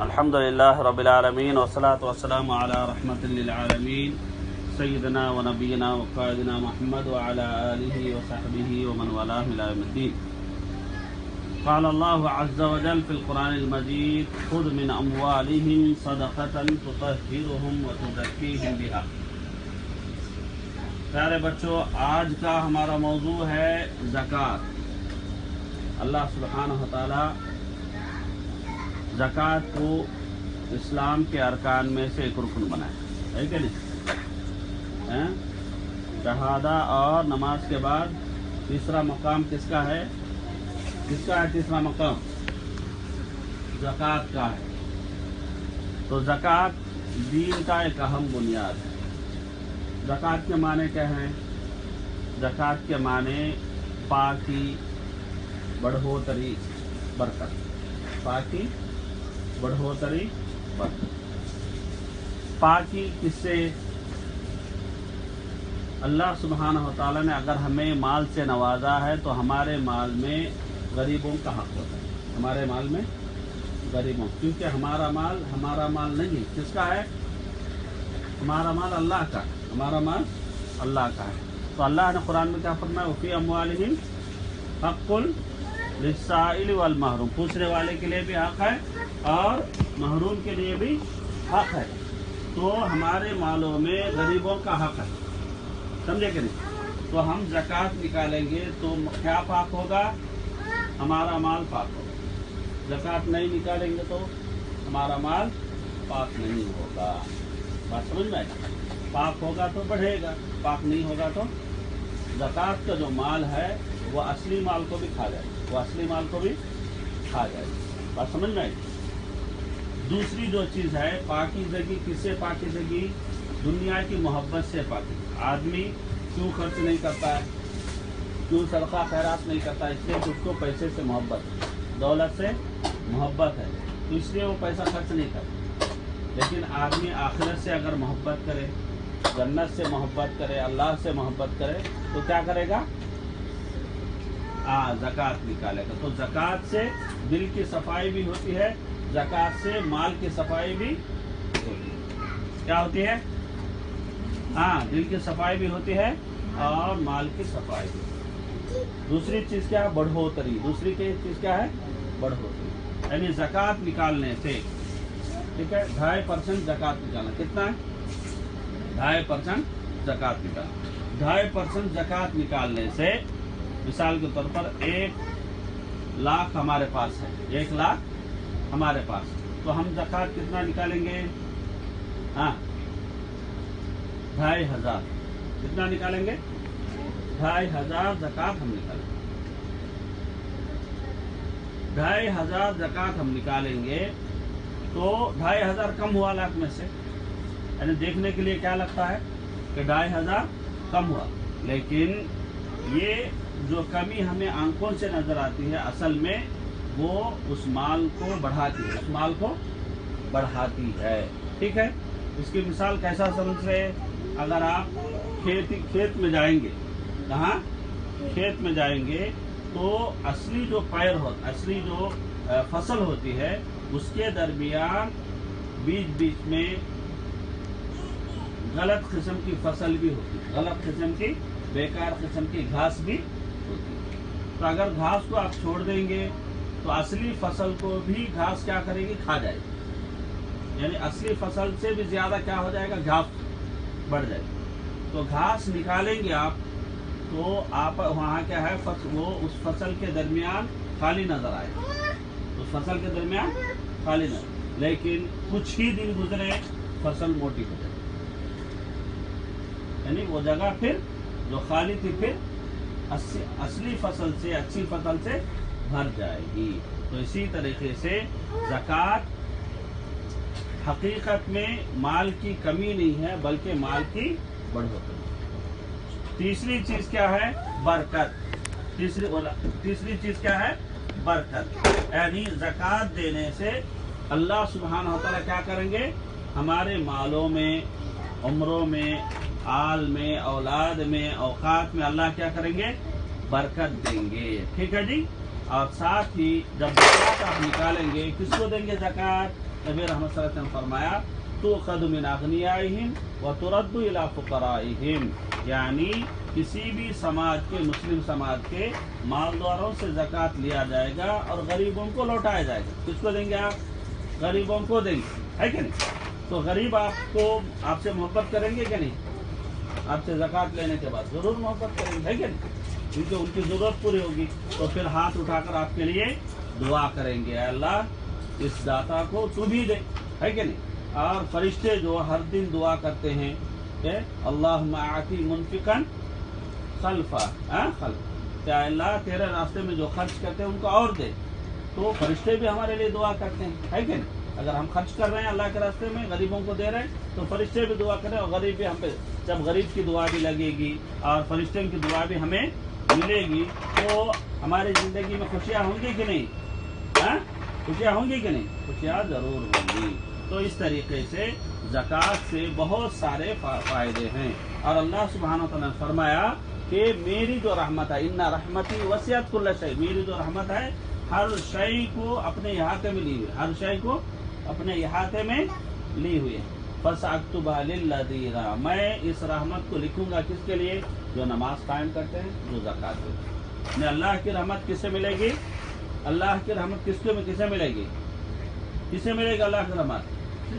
الحمدللہ رب العالمین والصلاة والسلام علی رحمت للعالمین سیدنا و نبینا و قائدنا محمد وعلی آلہ وصحبہ ومن والاه الی یوم الدین۔ قال اللہ عز وجل فی القرآن المجید خذ من اموالہم صدقة تطہرہم وتزکیہم بہا۔ پیارے بچوں، آج کا ہمارا موضوع ہے زکوٰۃ۔ اللہ سبحانہ وتعالی زکوٰۃ کو اسلام کے ارکان میں سے ایک رکن بنائے ہے کہ نہیں؟ شہادہ اور نماز کے بعد تیسرا مقام کس کا ہے؟ کس کا ہے تیسرا مقام؟ زکوٰۃ کا ہے۔ تو زکوٰۃ دین کا ایک اہم بنیاد ہے۔ زکوٰۃ کے معنی کیا ہیں؟ زکوٰۃ کے معنی پاکی، بڑھوتری، برکت۔ پاکی، بڑھوتری، برکت۔ پاکی کس سے؟ اللہ سبحانہ وتعالی نے اگر ہمیں مال سے نوازا ہے تو ہمارے مال میں غریبوں کا حق ہوتا ہے۔ ہمارے مال میں غریبوں، کیونکہ ہمارا مال نہیں، کس کا ہے؟ ہمارا مال اللہ کا ہے۔ ہمارا مال اللہ کا ہے۔ تو اللہ نے قرآن میں کیا فرمایا؟ وفی اموالہم حق للسائل والمحروم، پوچھنے والے کے لیے بھی حق ہے اور محروم کے لیے بھی حق ہے۔ تو ہمارے مالوں میں غریبوں کا حق ہے، سمجھے کہ نہیں؟ تو ہم زکوٰۃ نکالیں گے تو کیا پاک ہوگا؟ ہمارا مال پاک ہوگا۔ زکوٰۃ نہیں نکالیں گے تو ہمارا مال پاک نہیں ہوگا۔ بات سمجھ میں آئی؟ پاک ہوگا تو بڑھے گا، پاک نہیں ہوگا تو زکوٰۃ کا جو مال ہے وہ اصلی مال کو بھی کھا جائے گا، وہ اصلی مال کو بھی کھا جائے گا۔ بات سمجھ میں آئی؟ دوسری جو چیز ہے پاکیزگی، کس سے پاکیزگی؟ دنیا کی محبت سے پاکیزگی۔ آدمی کیوں خرچ نہیں کرتا ہے، کیوں صدقہ خیرات نہیں کرتا؟ اس لیے کہ اس کو پیسے سے محبت ہے، دولت سے محبت ہے، تو اس لیے وہ پیسہ خرچ نہیں کرتا۔ لیکن آدمی آخرت سے اگر محبت کرے، جنت سے محبت کرے، اللہ سے محبت کرے تو کیا کرے گا؟ زکوٰۃ نکالے گا۔ تو زکوٰۃ سے دل کی صفائی بھی ہوتی ہے، زکوٰۃ سے مال کی صفائی بھی ہوتی ہے۔ کیا ہوتی ہے؟ دل کی صفائی بھی ہوتی ہے اور مال کی صفائی بھی ہوتی ہے۔ دوسری چیز کیا ہے؟ بڑھوتری۔ دوسری چیز کیا ہے؟ بڑھوتری، یعنی زکوٰۃ نکالنے سے، ٹھیک ہے، 2.5% زکوٰۃ نکالنا۔ کتنا ہے؟ 2.5% زکوٰۃ نکالنا۔ 2.5% زکوٰۃ نکالنے سے مثال کے طور پر 1,00,000 ہمارے پاس ہے، 1,00,000 ہمارے پاس، تو ہم زکوٰۃ کتنا نکالیں گے؟ 2,500۔ کتنا نکالیں گے؟ 2,500 زکوٰۃ ہم نکالیں گے۔ 2,500 زکوٰۃ ہم نکالیں گے تو 2,500 کم ہوا لاکھ میں سے، یعنی دیکھنے کے لیے کیا لگتا ہے کہ 2,500 کم ہوا، لیکن یہ جو کمی ہمیں آنکھوں سے نظر آتی ہے اصل میں وہ اس مال کو بڑھاتی ہے، اس مال کو بڑھاتی ہے، ٹھیک ہے۔ اس کی مثال کیسا سمجھ رہے؟ اگر آپ کھیت میں جائیں گے، کہاں؟ کھیت میں جائیں گے تو اصلی جو پیر ہوتا، اصلی جو فصل ہوتی ہے اس کے درمیان بیچ میں غلط قسم کی فصل بھی ہوتی ہے، غلط قسم کی، بیکار قسم کی گھاس بھی ہوتی ہے۔ تو اگر گھاس کو آپ چھوڑ دیں گے تو اصلی فصل کو بھی گھاس کیا کرے گی؟ کھا جائے گی، یعنی اصلی فصل سے بھی زیادہ کیا ہو جائے گا؟ گھاس بڑھ جائے گی۔ تو گھاس نکالیں گے آپ تو آپ وہاں کیا ہے، وہ اس فصل کے درمیان خالی نظر آئے گا، اس فصل کے درمیان خالی نظر، لیکن کچھ ہی دن گزرے فصل موٹی ہو جائے گی، یعنی وہ جگہ پھر جو خالی تھی پھر اصلی فصل سے، اچھی فصل سے بھر جائے گی۔ تو اسی طریقے سے زکوٰۃ حقیقت میں مال کی کمی نہیں ہے بلکہ مال کی بڑھوتری۔ تیسری چیز کیا ہے؟ برکت۔ تیسری چیز کیا ہے؟ برکت، یعنی زکوٰۃ دینے سے اللہ سبحانہ وتعالی کیا کریں گے؟ ہمارے مالوں میں، عمروں میں، آل میں، اولاد میں، اوقات میں اللہ کیا کریں گے؟ برکت دیں گے، ٹھیک ہے جی۔ اور ساتھ ہی جب زکوٰۃ آپ نکالیں گے، کس کو دیں گے زکوٰۃ؟ नबी रहमत सल्लल्लाहु अलैहि वसल्लम फरमाया तुख़ज़ु मिन अग़नियाइहिम व तुरद्दु इला फ़ुक़राइहिम, यानी किसी भी समाज के, मुस्लिम समाज के मालदारों से ज़कात लिया जाएगा और गरीबों को लौटाया जाएगा। किसको देंगे आप? गरीबों को देंगे, है कि नहीं? तो गरीब आपसे मोहब्बत करेंगे कि नहीं? आपसे ज़कात लेने के बाद ज़रूर मोहब्बत करेंगे, है कि नहीं? क्योंकि उनकी ज़रूरत पूरी होगी। तो फिर हाथ उठाकर आपके लिए दुआ करेंगे, अल्लाह इस दाता को तू भी दे, है कि नहीं? और फरिश्ते जो हर दिन दुआ करते हैं कि अल्लाहुम्मा आती मुनफिकन खल्फा, क्या अल्लाह तेरे रास्ते में जो खर्च करते हैं उनको और दे। तो फरिश्ते भी हमारे लिए दुआ करते हैं, है कि नहीं? अगर हम खर्च कर रहे हैं अल्लाह के रास्ते में, गरीबों को दे रहे हैं, तो फरिश्ते भी दुआ करें और गरीब भी हम पे, जब गरीब की दुआ भी लगेगी और फरिश्तों की दुआ भी हमें मिलेगी, तो हमारी ज़िंदगी में खुशियाँ होंगी कि नहीं? खुशियाँ होंगी कि नहीं? खुशियाँ ज़रूर होंगी। तो इस तरीके से ज़कात से बहुत सारे फ़ायदे हैं। और अल्लाह सुब्हानहू व तआला ने फरमाया कि मेरी जो रहमत है, इन्ना रहमती वसिअत कुल्ल शै, मेरी जो रहमत है हर शय को अपने इहाते में ली हुई, हर शय को अपने इहाते में ली हुई है। फसअक्तुबा लिल्लज़ीना, मैं इस रहमत को लिखूंगा किसके लिए? जो नमाज कायम करते हैं, जो ज़कात देते हैं। अल्लाह की रहमत किससे मिलेगी? अल्लाह की रहमत किसे मिलेगी? किसे मिलेगी अल्लाह की रहमत?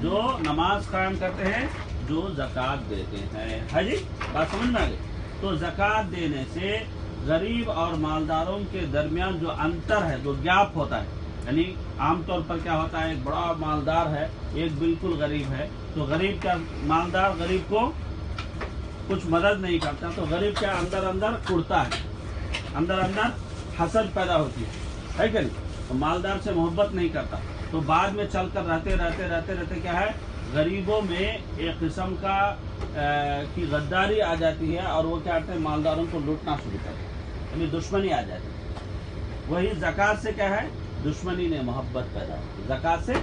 जो नमाज कायम करते हैं, जो ज़कात देते हैं। है जी, बात समझ में आ गई? तो ज़कात देने से गरीब और मालदारों के दरमियान जो अंतर है, जो गैप होता है, यानी आमतौर पर क्या होता है, एक बड़ा मालदार है, एक बिल्कुल गरीब है, तो गरीब क्या, मालदार गरीब को कुछ मदद नहीं करता, तो गरीब क्या अंदर अंदर कुड़ता है, अंदर अंदर हसद पैदा होती है कि नहीं? तो मालदार से मोहब्बत नहीं करता, तो बाद में चलकर रहते क्या है, गरीबों में एक किस्म का की गद्दारी आ जाती है और वो क्या करते हैं, मालदारों को लूटना शुरू करते हैं, यानी दुश्मनी आ जाती है। वही ज़कात से क्या है, दुश्मनी ने मोहब्बत पैदा होती है, ज़कात से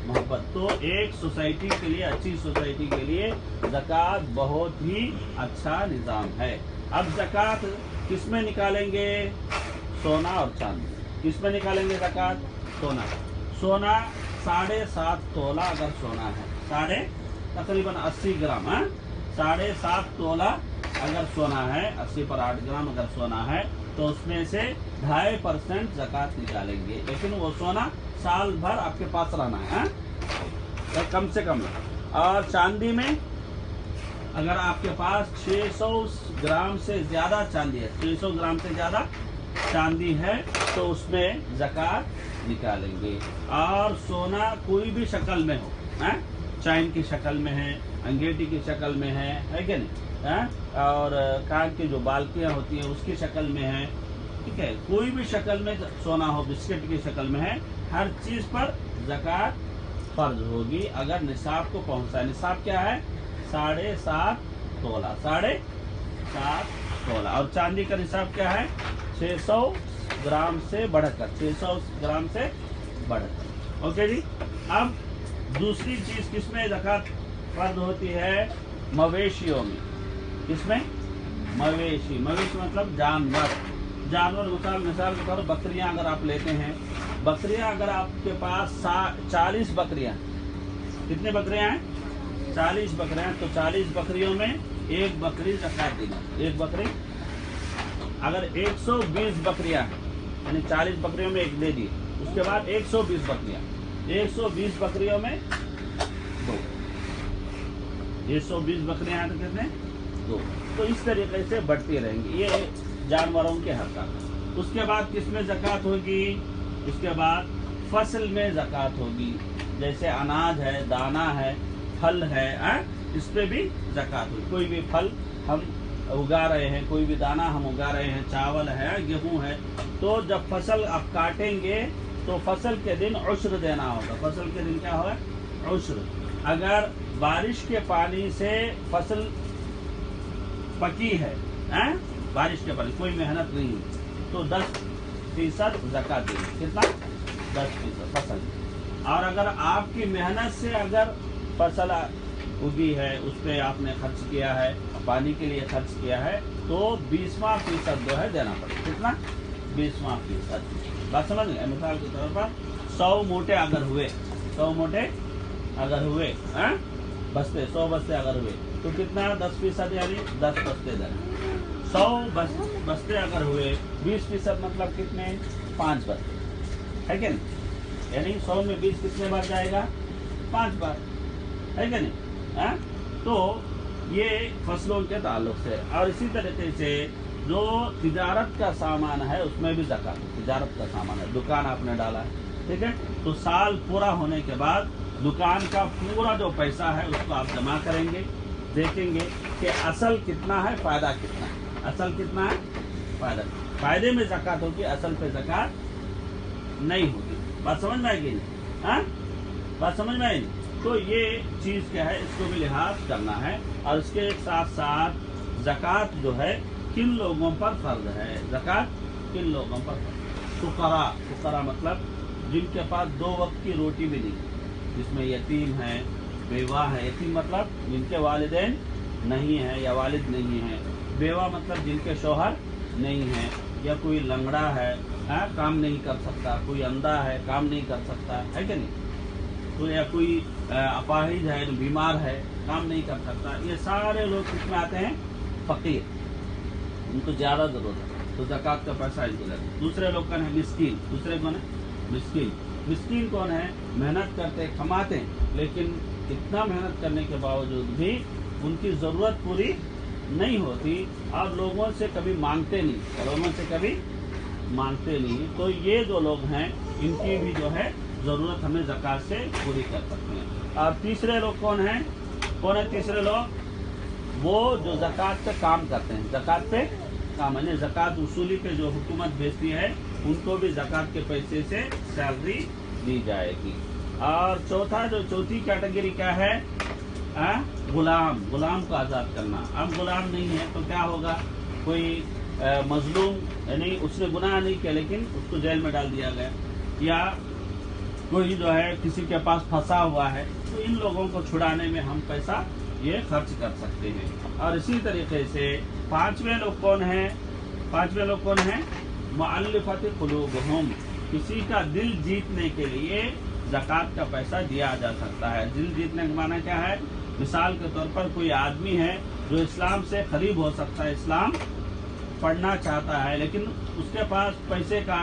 मोहब्बत। तो एक सोसाइटी के लिए, अच्छी सोसाइटी के लिए ज़कात बहुत ही अच्छा निज़ाम है। अब ज़कात किस में निकालेंगे? सोना और चांदी। किस में निकालेंगे ज़कात? सोना। सोना 7.5 तोला अगर सोना है, तकरीबन 80 ग्राम, 7.5 तोला अगर सोना है, 80 पर 8 ग्राम अगर सोना है, तो उसमें से 2.5% ज़कात निकालेंगे। लेकिन वो सोना साल भर आपके पास रहना है, तो कम से कम। और चांदी में अगर आपके पास 600 ग्राम से ज़्यादा चांदी है, 600 ग्राम से ज़्यादा चांदी है, तो उसमें ज़कात निकालेंगे। और सोना कोई भी शक्ल में हो, चैन की शक्ल में है, अंगेठी की शक्ल में है कि नहीं, और कान की जो बालकियाँ होती हैं उसकी शक्ल में है, ठीक है, कोई भी शक्ल में सोना हो, बिस्किट की शक्ल में है, हर चीज़ पर ज़कात फर्ज होगी अगर निसाब को पहुँचा है। निसाब क्या है? 7.5 तोला, 7.5 तोला। और चांदी का निसाब क्या है? 600 ग्राम से बढ़कर, 600 ग्राम से बढ़कर। ओके जी। अब दूसरी चीज़ किसमें ज़कात फर्ज होती है? मवेशियों में। किसमें? मवेशी मतलब जानवर मिसाल के तौर पर बकरियां अगर आप लेते हैं, बकरियां अगर आपके पास 40 बकरियां, कितने बकरियां हैं? 40 बकरियां, तो 40 बकरियों में एक बकरी ज़कात देगी। एक बकरी, अगर 120 बकरियां हैं, यानी 40 बकरियों में एक दे दी, उसके बाद 120 बकरियां, 120 बकरियों में 2, 120 बकरियां हैं तो कितने? 2। तो इस तरीके से बढ़ती रहेंगी, ये जानवरों के हक का। उसके बाद किसमें ज़कात होगी? उसके बाद फसल में ज़कात होगी, जैसे अनाज है, दाना है, फल है, इस पे भी ज़कात होगी। कोई भी फल हम उगा रहे हैं, कोई भी दाना हम उगा रहे हैं, चावल है, गेहूं है, तो जब फसल आप काटेंगे तो फसल के दिन उश्र देना होगा। फसल के दिन क्या होगा? उश्र। अगर बारिश के पानी से फसल पकी है, बारिश के पानी, कोई मेहनत नहीं है, तो 10% ज़कात देंगे। कितना? 10% फसल। और अगर आपकी मेहनत से अगर फसल उगी है, उस पर आपने खर्च किया है, पानी के लिए खर्च किया है, तो 20% जो है देना पड़ेगा। कितना? 20%। बात समझ गए? मिसाल के तौर पर 100 मोटे अगर हुए, 100 मोटे अगर हुए, बस्ते 100 बस्ते अगर हुए तो कितना 10% यानी 10 बस्ते दर। 100 बस्ते अगर हुए 20% मतलब कितने 5 बस्ते, है क्या नहीं? यानी 100 में 20 कितने बार जाएगा 5 बार, है क्या नहीं? तो ये फसलों के ताल्लुक से। और इसी तरीके से जो तिजारत का सामान है उसमें भी ज़कात, तिजारत का सामान है, दुकान आपने डाला है, ठीक है, तो साल पूरा होने के बाद दुकान का पूरा जो पैसा है उसको आप जमा करेंगे, देखेंगे कि असल कितना है, फायदा कितना है, असल कितना है, फायदे में ज़कात होगी, असल पे ज़कात नहीं होगी। बात समझ में आएगी नहीं? बात समझ में आएगी? तो ये चीज़ क्या है, इसको भी लिहाज करना है। और इसके साथ साथ ज़कात जो है किन लोगों पर फर्ज है, ज़कात किन लोगों पर फर्ज? फुकरा मतलब जिनके पास 2 वक्त की रोटी भी नहीं, जिसमें यतीम है, बेवा है। यतीम मतलब जिनके वालिदैन नहीं है या वालिद नहीं है, बेवा मतलब जिनके शौहर नहीं है, या कोई लंगड़ा है, काम नहीं कर सकता, कोई अंधा है, काम नहीं कर सकता, है कि नहीं, तो या कोई अपाहिज है, बीमार है, काम नहीं कर सकता, ये सारे लोग किसमें आते हैं, फकीर, उनको ज़्यादा ज़रूरत है, तो ज़कात का पैसा इनको लगता है। दूसरे लोग कौन है, मिस्कीन। दूसरे कौन है, मिस्कीन। मिस्कीन कौन है, मेहनत करते कमाते हैं, लेकिन इतना मेहनत करने के बावजूद भी उनकी ज़रूरत पूरी नहीं होती और लोगों से कभी मांगते नहीं, लोगों से कभी मांगते नहीं, तो ये जो लोग हैं इनकी भी जो है ज़रूरत हमें ज़कात से पूरी कर सकते हैं। और तीसरे लोग कौन है तीसरे लोग, वो जो ज़कात पे काम करते हैं, ज़कात पे काम है, ज़कात वसूली पे जो हुकूमत भेजती है उनको भी ज़कात के पैसे से सैलरी दी जाएगी। और चौथी कैटेगरी क्या है, गुलाम को आज़ाद करना। अब गुलाम नहीं है तो क्या होगा, कोई मजलूम यानी उसने गुनाह नहीं किया लेकिन उसको जेल में डाल दिया गया, या कोई जो है किसी के पास फंसा हुआ है, तो इन लोगों को छुड़ाने में हम पैसा ये खर्च कर सकते हैं। और इसी तरीके से पांचवें लोग कौन है, मुअल्लिफत कुलूबुहुम, किसी का दिल जीतने के लिए ज़कात का पैसा दिया जा सकता है। दिल जीतने का माना क्या है, मिसाल के तौर पर कोई आदमी है जो इस्लाम से करीब हो सकता है, इस्लाम पढ़ना चाहता है, लेकिन उसके पास पैसे का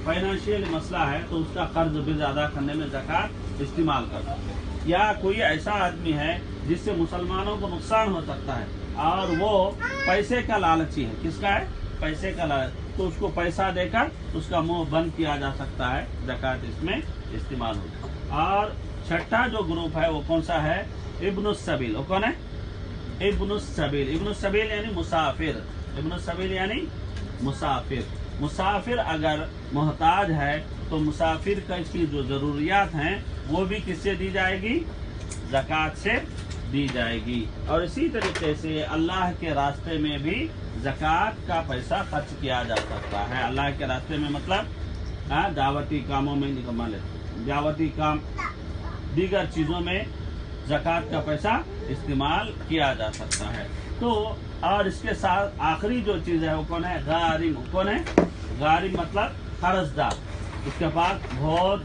फाइनेंशियल मसला है, तो उसका कर्ज भी अदा करने में ज़कात इस्तेमाल कर सकते हैं। या कोई ऐसा आदमी है जिससे मुसलमानों को नुकसान हो सकता है और वो पैसे का लालची है, किसका है, पैसे का लालच, तो उसको पैसा देकर उसका मुंह बंद किया जा सकता है, ज़कात इसमें इस्तेमाल होता है। और छठा जो ग्रुप है वो कौन सा है, इब्नुस सबील। वो कौन है, इब्नुस सबील। इब्नुस सबील यानी मुसाफिर, इब्नुस सबील यानी मुसाफिर। मुसाफिर अगर मोहताज है तो मुसाफिर की जो ज़रूरियात हैं वो भी किससे दी जाएगी, ज़कात से दी जाएगी। और इसी तरीके से अल्लाह के रास्ते में भी ज़कात का पैसा खर्च किया जा सकता है। अल्लाह के रास्ते में मतलब दावती कामों में दावती काम, दीगर चीज़ों में ज़कात का पैसा इस्तेमाल किया जा सकता है। तो और इसके साथ आखिरी जो चीज़ है वो कौन है, गारिम। कौन है, गारिम मतलब कर्जदार, उसके पास बहुत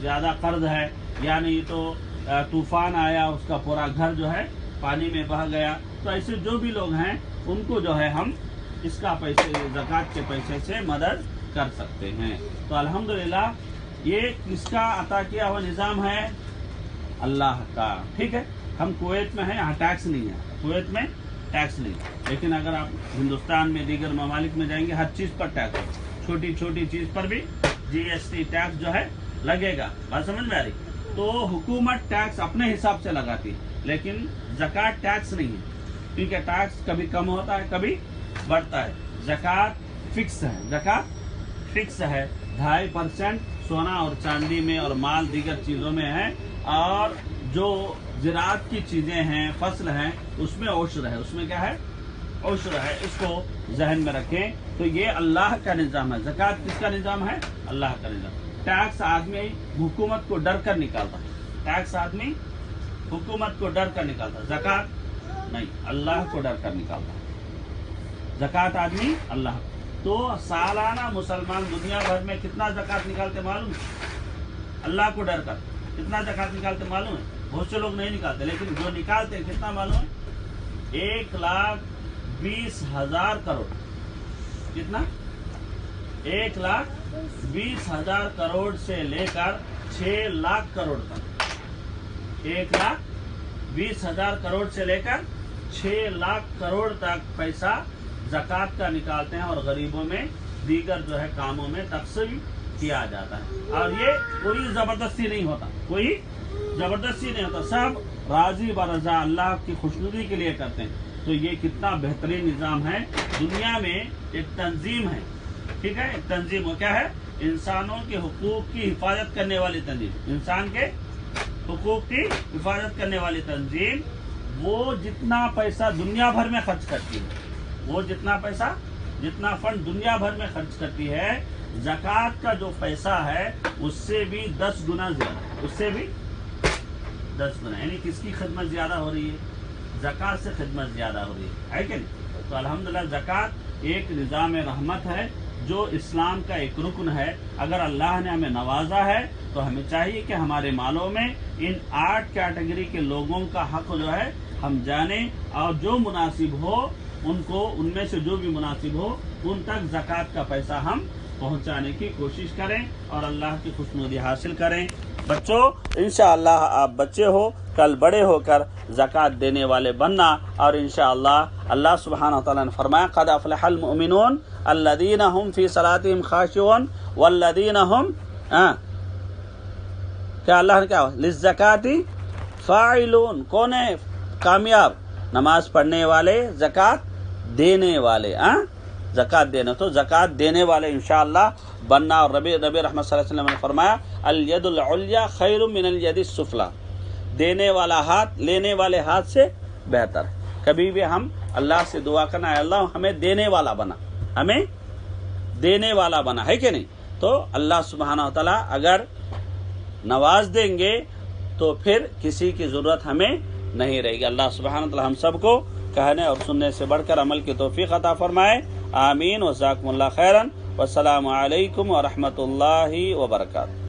ज़्यादा कर्ज है, यानी तो तूफान आया, उसका पूरा घर जो है पानी में बह गया, तो ऐसे जो भी लोग हैं उनको जो है हम इसका पैसे, ज़कात के पैसे से मदद कर सकते हैं। तो अल्हम्दुलिल्लाह ये किसका अता किया हुआ निज़ाम है, अल्लाह का। ठीक है, हम कुवैत में हैं, यहाँ टैक्स नहीं है, कुवैत में टैक्स नहीं, लेकिन अगर आप हिंदुस्तान में दीगर ममालिक में जाएंगे हर चीज़ पर टैक्स है, छोटी छोटी चीज़ पर भी GST टैक्स जो है लगेगा। बात समझ में आ रही? तो हुकूमत टैक्स अपने हिसाब से लगाती है, लेकिन ज़कात टैक्स नहीं है, ठीक है, टैक्स कभी कम होता है कभी बढ़ता है। ज़कात फिक्स है, ज़कात फिक्स है, 2.5% सोना और चांदी में और माल दीगर चीज़ों में है, और जो ज़राअत की चीज़ें हैं, फसल हैं, उसमें औशर है, उसमें क्या है, औशर है। इसको जहन में रखें। तो ये अल्लाह का निज़ाम है। ज़कात किसका निज़ाम है, अल्लाह का निज़ाम। टैक्स आदमी हुकूमत को डर कर निकालता है, टैक्स आदमी हुकूमत को डर कर निकालता है, ज़कात नहीं, अल्लाह को डर कर निकालता है। ज़कात आदमी अल्लाह। तो सालाना मुसलमान दुनिया भर में कितना ज़कात निकालते मालूम, अल्लाह को डर कर کتنا زکات نکالتے معلوم ہے؟ بہت سے لوگ نہیں نکالتے، لیکن جو نکالتے ہیں کتنا معلوم ہے؟ 1,20,000 کروڑ. کتنا؟ 1,20,000 کروڑ سے لے کر 6 لاکھ کروڑ تک. 1,20,000 کروڑ سے لے کر 6 لاکھ کروڑ تک پیسہ زکات کا نکالتے ہیں، اور غریبوں میں دیگر جو ہے کاموں میں تقسیم کیا جاتا ہے. اور یہ کوئی زبردستی نہیں ہوتا، کوئی زبردستی نہیں ہوتا، سب راضی برضا اللہ کی خوشنودی کے لیے کرتے ہیں. تو یہ کتنا بہترین نظام ہے. دنیا میں ایک تنظیم ہے، ٹھیک ہے، ایک تنظیم وہ کیا ہے؟ انسانوں کے حقوق کی حفاظت کرنے والی تنظیم. انسان کے حقوق کی حفاظت کرنے والی تنظیم وہ جتنا پیسہ دنیا بھر میں خرچ کرتی ہے، وہ جتنا پیسہ، جتنا فنڈ دنیا بھر میں خرچ کرتی ہے، زکوٰۃ کا جو پیسہ ہے اس سے بھی 10 گنا زیادہ، اس سے بھی 10 گنا. یعنی کس کی خدمت زیادہ ہو رہی ہے؟ زکوٰۃ سے خدمت زیادہ ہو رہی ہے کہ نہیں؟ تو الحمدللہ زکوٰۃ ایک نظام رحمت ہے جو اسلام کا ایک رکن ہے. اگر اللہ نے ہمیں نوازا ہے تو ہمیں چاہیے کہ ہمارے مالوں میں ان 8 کیٹیگری کے لوگوں کا حق جو ہے ہم جانیں، اور جو مناسب ہو ان کو، ان میں سے جو بھی مناسب ہو ان تک زکوٰۃ کا پیسہ ہم پہنچانے کی کوشش کریں اور اللہ کی خوشنودی حاصل کریں. بچوں انشاءاللہ آپ بچے ہو، کل بڑے ہو کر زکوٰۃ دینے والے بننا. اور انشاءاللہ اللہ سبحانہ وتعالیٰ نے فرمایا قد افلح المؤمنون الذین هم فی صلاتهم خاشعون والذین هم کیا اللہ نے کیا للزکاۃ فاعلون. کون ہے کامیاب؟ نماز پڑھنے والے، زکوٰۃ دینے والے. زکوٰۃ دینا، تو زکوٰۃ دینے والے انشاءاللہ بننا. اور نبی رحمت صلی اللہ علیہ وسلم نے فرمایا الید العلیٰ خیر من الید السفلی. دینے والا ہاتھ لینے والے ہاتھ سے بہتر ہے. کبھی بھی ہم اللہ سے دعا کرنا ہے اللہ ہمیں دینے والا بنا، ہمیں دینے والا بنا، ہے کہ نہیں؟ تو اللہ سبحانہ وتعالیٰ اگر نواز دیں گے تو پھر کسی کی ضرورت ہمیں نہیں رہے گی. اللہ سبحانہ وتعالیٰ ہم سب کو کہنے اور سننے سے بڑھ کر عمل کی توفیق عطا فرمائے. آمین. وجزاکم اللہ خیرا. والسلام علیکم ورحمۃ اللہ وبرکاتہ.